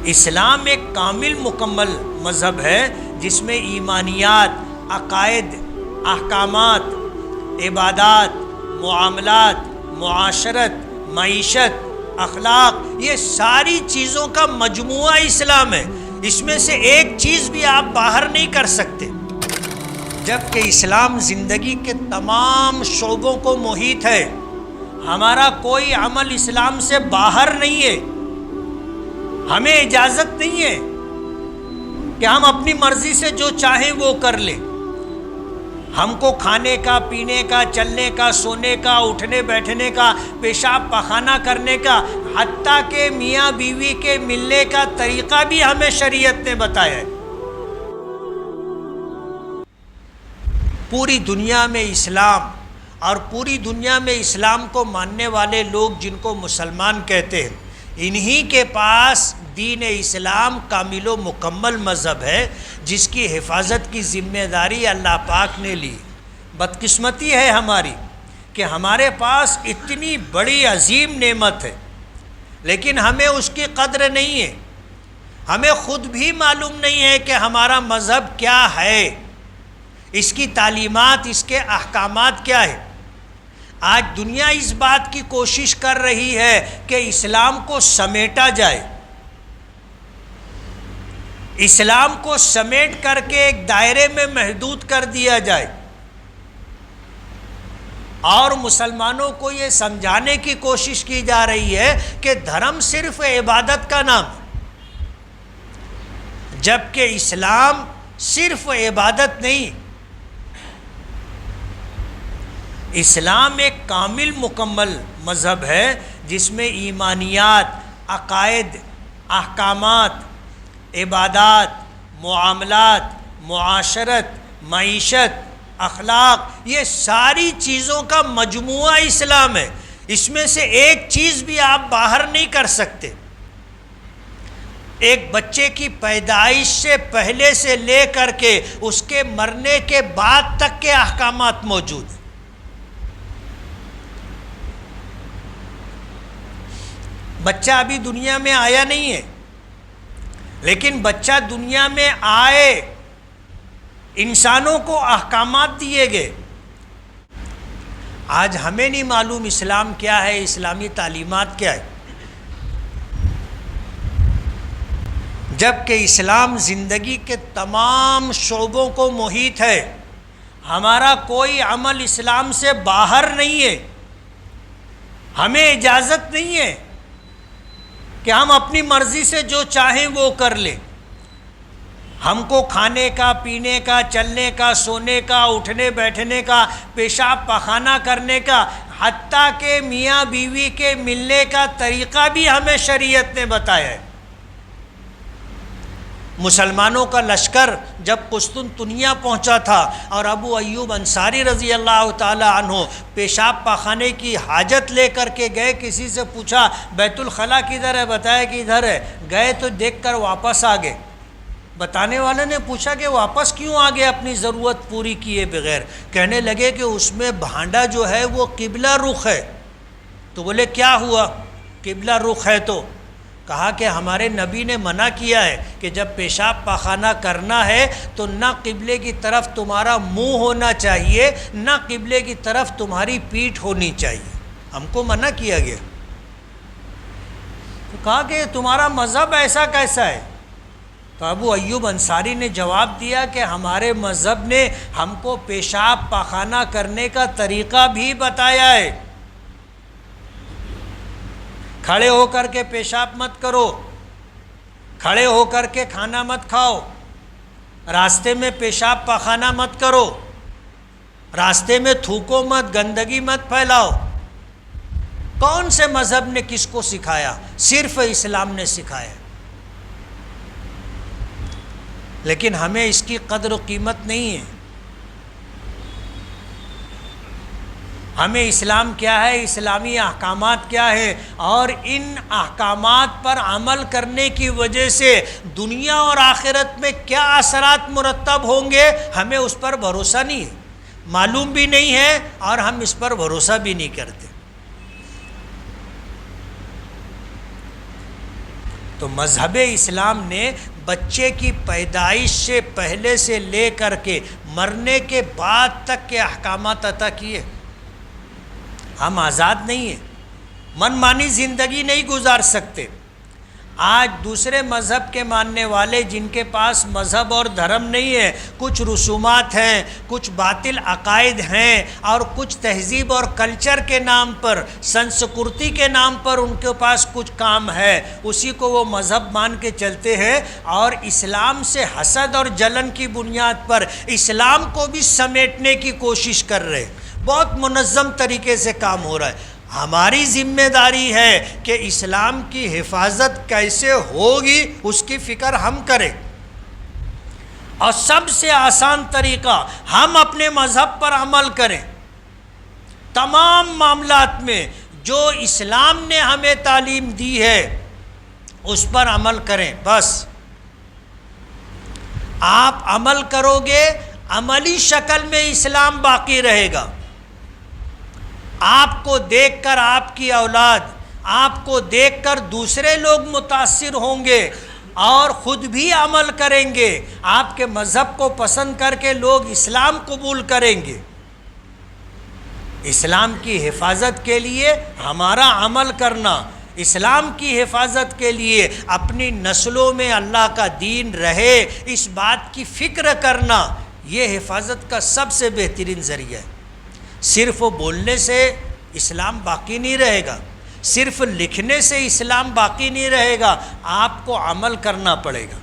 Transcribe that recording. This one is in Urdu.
اسلام ایک کامل مکمل مذہب ہے جس میں ایمانیات، عقائد، احکامات، عبادات، معاملات، معاشرت، معیشت، اخلاق، یہ ساری چیزوں کا مجموعہ اسلام ہے۔ اس میں سے ایک چیز بھی آپ باہر نہیں کر سکتے، جبکہ اسلام زندگی کے تمام شعبوں کو محیط ہے۔ ہمارا کوئی عمل اسلام سے باہر نہیں ہے۔ ہمیں اجازت نہیں ہے کہ ہم اپنی مرضی سے جو چاہیں وہ کر لیں۔ ہم کو کھانے کا، پینے کا، چلنے کا، سونے کا، اٹھنے بیٹھنے کا، پیشاب پخانہ کرنے کا، حتیٰ کہ میاں بیوی کے ملنے کا طریقہ بھی ہمیں شریعت نے بتایا ہے۔ پوری دنیا میں اسلام اور پوری دنیا میں اسلام کو ماننے والے لوگ جن کو مسلمان کہتے ہیں، انہی کے پاس دین اسلام کامل و مکمل مذہب ہے جس کی حفاظت کی ذمہ داری اللہ پاک نے لی۔ بدقسمتی ہے ہماری کہ ہمارے پاس اتنی بڑی عظیم نعمت ہے لیکن ہمیں اس کی قدر نہیں ہے۔ ہمیں خود بھی معلوم نہیں ہے کہ ہمارا مذہب کیا ہے، اس کی تعلیمات، اس کے احکامات کیا ہے۔ آج دنیا اس بات کی کوشش کر رہی ہے کہ اسلام کو سمیٹا جائے، اسلام کو سمیٹ کر کے ایک دائرے میں محدود کر دیا جائے، اور مسلمانوں کو یہ سمجھانے کی کوشش کی جا رہی ہے کہ دھرم صرف عبادت کا نام ہے، جبکہ اسلام صرف عبادت نہیں، اسلام ایک کامل مکمل مذہب ہے جس میں ایمانیات، عقائد، احکامات، عبادات، معاملات، معاشرت، معیشت، اخلاق، یہ ساری چیزوں کا مجموعہ اسلام ہے۔ اس میں سے ایک چیز بھی آپ باہر نہیں کر سکتے۔ ایک بچے کی پیدائش سے پہلے سے لے کر کے اس کے مرنے کے بعد تک کے احکامات موجود ہیں۔ بچہ ابھی دنیا میں آیا نہیں ہے، لیکن بچہ دنیا میں آئے، انسانوں کو احکامات دیے گئے۔ آج ہمیں نہیں معلوم اسلام کیا ہے، اسلامی تعلیمات کیا ہے، جبکہ اسلام زندگی کے تمام شعبوں کو محیط ہے۔ ہمارا کوئی عمل اسلام سے باہر نہیں ہے۔ ہمیں اجازت نہیں ہے کہ ہم اپنی مرضی سے جو چاہیں وہ کر لیں۔ ہم کو کھانے کا، پینے کا، چلنے کا، سونے کا، اٹھنے بیٹھنے کا، پیشاب پخانہ کرنے کا، حتیٰ کہ میاں بیوی کے ملنے کا طریقہ بھی ہمیں شریعت نے بتایا ہے۔ مسلمانوں کا لشکر جب قسطنطنیہ پہنچا تھا اور ابو ایوب انصاری رضی اللہ تعالی عنہ پیشاب پخانے کی حاجت لے کر کے گئے، کسی سے پوچھا بیت الخلاء کدھر ہے، بتایا کہ ادھر ہے، گئے تو دیکھ کر واپس آ گئے۔ بتانے والے نے پوچھا کہ واپس کیوں آ گئے اپنی ضرورت پوری کیے بغیر؟ کہنے لگے کہ اس میں بھانڈا جو ہے وہ قبلہ رخ ہے۔ تو بولے کیا ہوا قبلہ رخ ہے تو؟ کہا کہ ہمارے نبی نے منع کیا ہے کہ جب پیشاب پخانہ کرنا ہے تو نہ قبلے کی طرف تمہارا منہ ہونا چاہیے، نہ قبلے کی طرف تمہاری پیٹھ ہونی چاہیے، ہم کو منع کیا گیا۔ تو کہا کہ تمہارا مذہب ایسا کیسا ہے؟ تو ابو ایوب انصاری نے جواب دیا کہ ہمارے مذہب نے ہم کو پیشاب پخانہ کرنے کا طریقہ بھی بتایا ہے۔ کھڑے ہو کر کے پیشاب مت کرو، کھڑے ہو کر کے کھانا مت کھاؤ، راستے میں پیشاب پخانہ مت کرو، راستے میں تھوکو مت، گندگی مت پھیلاؤ۔ کون سے مذہب نے کس کو سکھایا؟ صرف اسلام نے سکھایا۔ لیکن ہمیں اس کی قدر و قیمت نہیں ہے۔ ہمیں اسلام کیا ہے، اسلامی احکامات کیا ہے، اور ان احکامات پر عمل کرنے کی وجہ سے دنیا اور آخرت میں کیا اثرات مرتب ہوں گے، ہمیں اس پر بھروسہ نہیں ہے، معلوم بھی نہیں ہے، اور ہم اس پر بھروسہ بھی نہیں کرتے۔ تو مذہب اسلام نے بچے کی پیدائش سے پہلے سے لے کر کے مرنے کے بعد تک کے احکامات عطا کیے. ہم آزاد نہیں ہیں، من مانی زندگی نہیں گزار سکتے. آج دوسرے مذہب کے ماننے والے جن کے پاس مذہب اور دھرم نہیں ہے، کچھ رسومات ہیں، کچھ باطل عقائد ہیں، اور کچھ تہذیب اور کلچر کے نام پر، سنسکرتی کے نام پر ان کے پاس کچھ کام ہے، اسی کو وہ مذہب مان کے چلتے ہیں، اور اسلام سے حسد اور جلن کی بنیاد پر اسلام کو بھی سمیٹنے کی کوشش کر رہے. بہت منظم طریقے سے کام ہو رہا ہے. ہماری ذمہ داری ہے کہ اسلام کی حفاظت کیسے ہوگی اس کی فکر ہم کریں، اور سب سے آسان طریقہ ہم اپنے مذہب پر عمل کریں. تمام معاملات میں جو اسلام نے ہمیں تعلیم دی ہے اس پر عمل کریں. بس آپ عمل کرو گے، عملی شکل میں اسلام باقی رہے گا. آپ کو دیکھ کر آپ کی اولاد، آپ کو دیکھ کر دوسرے لوگ متاثر ہوں گے اور خود بھی عمل کریں گے. آپ کے مذہب کو پسند کر کے لوگ اسلام قبول کریں گے. اسلام کی حفاظت کے لیے ہمارا عمل کرنا، اسلام کی حفاظت کے لیے اپنی نسلوں میں اللہ کا دین رہے اس بات کی فکر کرنا، یہ حفاظت کا سب سے بہترین ذریعہ ہے. صرف بولنے سے اسلام باقی نہیں رہے گا، صرف لکھنے سے اسلام باقی نہیں رہے گا، آپ کو عمل کرنا پڑے گا.